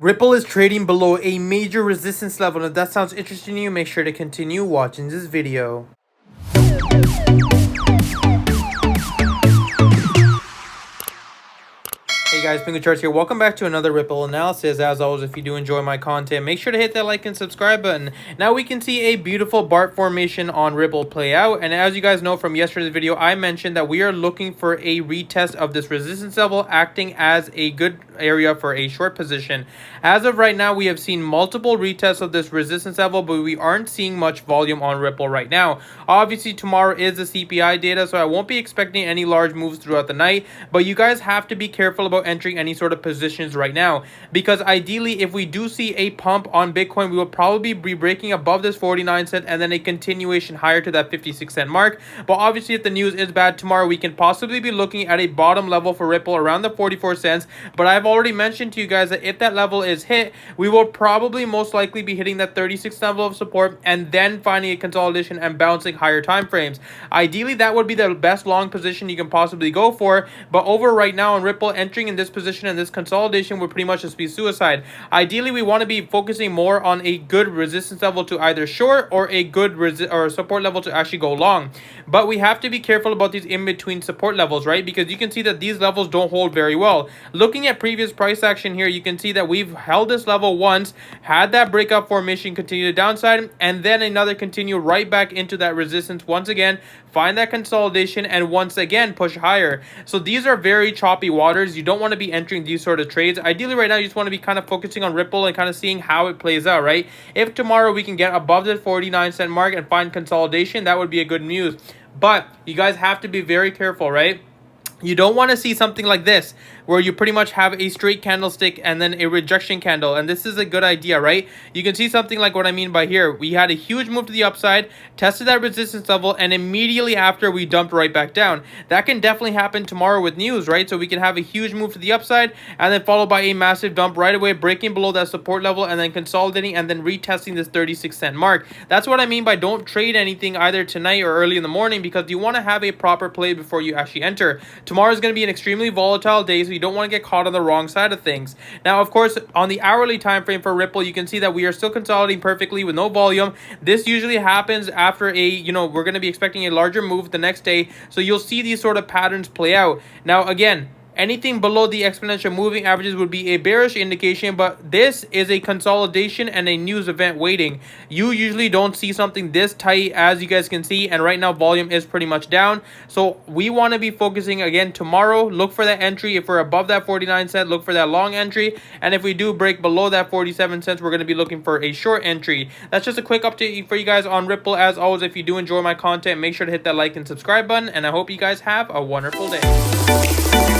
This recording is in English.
Ripple is trading below a major resistance level, and if that sounds interesting to you, make sure to continue watching this video. Hey guys, Pingu Charts here. Welcome back to another Ripple analysis. As always, if you do enjoy my content, make sure to hit that like and subscribe button. Now we can see a beautiful BART formation on Ripple play out. And as you guys know from yesterday's video, I mentioned that we are looking for a retest of this resistance level, acting as a good area for a short position. As of right now, we have seen multiple retests of this resistance level, but we aren't seeing much volume on Ripple right now. Obviously, tomorrow is the CPI data, so I won't be expecting any large moves throughout the night. But you guys have to be careful about entering any sort of positions right now, because ideally if we do see a pump on Bitcoin, we will probably be breaking above this 49 cent and then a continuation higher to that 56 cent mark. But obviously if the news is bad tomorrow, we can possibly be looking at a bottom level for Ripple around the 44 cents. But I've already mentioned to you guys that if that level is hit, we will probably most likely be hitting that 36 level of support and then finding a consolidation and bouncing higher time frames. Ideally that would be the best long position you can possibly go for, but over right now on Ripple, entering in this position and this consolidation would pretty much just be suicide. Ideally we want to be focusing more on a good resistance level to either short or a good support level to actually go long. But we have to be careful about these in between support levels, right? Because you can see that these levels don't hold very well. Looking at previous price action here, you can see that we've held this level once, had that breakout formation continue to downside, and then another continue right back into that resistance once again, find that consolidation, and once again push higher. So these are very choppy waters. You don't want to be entering these sort of trades. Ideally right now you just want to be kind of focusing on Ripple and kind of seeing how it plays out, right? If tomorrow we can get above the 49 cent mark and find consolidation, that would be a good news. But you guys have to be very careful, right? You don't want to see something like this, where you pretty much have a straight candlestick and then a rejection candle. And this is a good idea, right? You can see something like what I mean by here. We had a huge move to the upside, tested that resistance level, and immediately after we dumped right back down. That can definitely happen tomorrow with news, right? So we can have a huge move to the upside and then followed by a massive dump right away, breaking below that support level and then consolidating and then retesting this 36 cent mark. That's what I mean by don't trade anything either tonight or early in the morning, because you want to have a proper play before you actually enter. Tomorrow is going to be an extremely volatile day, so you don't want to get caught on the wrong side of things. Now, of course, on the hourly time frame for Ripple, you can see that we are still consolidating perfectly with no volume. This usually happens after we're going to be expecting a larger move the next day, so you'll see these sort of patterns play out. Now, again, anything below the exponential moving averages would be a bearish indication, but this is a consolidation and a news event waiting. You usually don't see something this tight, as you guys can see, and right now volume is pretty much down. So we want to be focusing again tomorrow. Look for that entry. If we're above that 49 cent, look for that long entry, and if we do break below that 47 cents, we're going to be looking for a short entry. That's just a quick update for you guys on Ripple. As always, if you do enjoy my content, make sure to hit that like and subscribe button, and I hope you guys have a wonderful day.